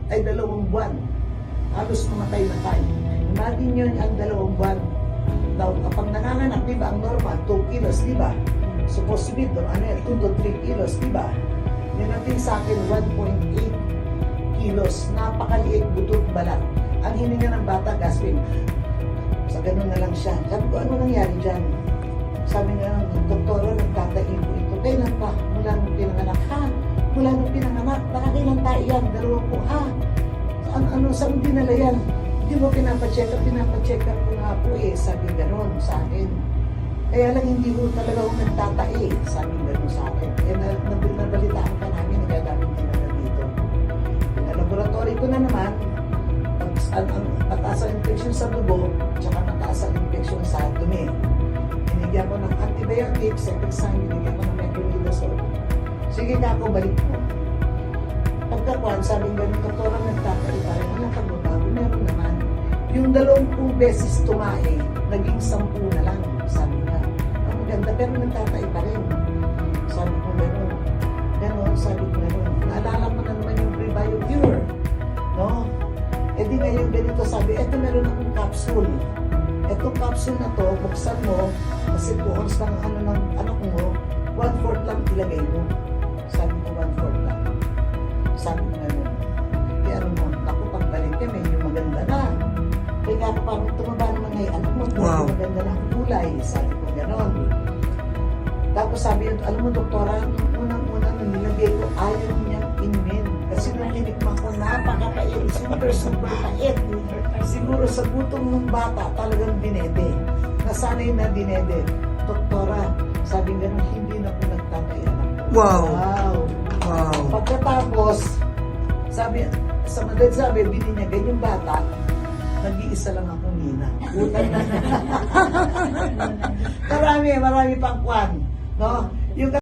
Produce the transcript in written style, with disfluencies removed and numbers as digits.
ay 2 buwan. Halos namatay na tayo. Imagine nyo ang 2 buwan. Daw, kapag nanganganak, di ba, ang normal, 2 kilos, di ba? Supposedly, ano yan, 2 to 3 kilos, di ba? Yung natin sa akin, 1.8 kilos. Napakaliit, butot, balat. Ang hininga ng bata, gasping. Sa ganun na lang siya. Sabi ko, ano nangyari dyan? Sabi nga ng doktora, nagtatayin ko ito. Kailan pa? Mula nung pinanganak. Ha? Mula nung pinanganak. Nakakailan tayo yan? 2 po. Ha? Ano, saan dinala yan? Hindi mo pinapacheck up ko nga po eh. Sabi gano'n sa akin. Kaya lang hindi ko talaga ako nagtatae. Sabi gano'n sa akin. Eh, nabalitaan ka namin, nagagawin din na dito. Yung laboratory ko na naman, ang mataas ang infection sa dugo, tsaka mataas ang infection sa dumi. Binigyan ko ng antibiotics, second sign, binigyan ko ng metronidazole. Sige ka ako, balik mo. Pagkakuan, sabi nga ng doktora, nagtatay pa rin. Walang pagbabago, meron naman. Yung 20 beses tumae, naging 10 na lang, sabi nga. Ang maganda, pero nagtatay pa rin. Sabi ko gano'n. Gano'n, sabi ko gano'n. Naalala ko na naman yung pre-biocure. No? E di ngayon ganito sabi, eto meron akong capsule. Etong capsule na to, buksan mo, kasi 2 ounce ng ano ng anak mo, 1/4 lang ilagay mo. Sabi ko 1/4 lang. Sabi ko gano'n. Kaya ano mo, ako pagbalik ka, medyo maganda na. Kaya ako parang tumaba naman ngayon, anak mo, wow, maganda na ang kulay. Sabi ko gano'n. Tapos sabi yun, alam mo doktora, unang-unang nilagay ko, ayaw niyang inumin. Kasi nung tinikman ko, napakapait, super pait. Siguro sa gutom ng bata, talagang dinede. Nasanay na dinede. Doktora, sabi nga hindi na po nagtataya na po. wow, Wow. wow. Pagkatapos, sabi, sa madad sabi, bininyagan yung bata, nag-iisa lang akong nina. Marami pang kwan. No? Yung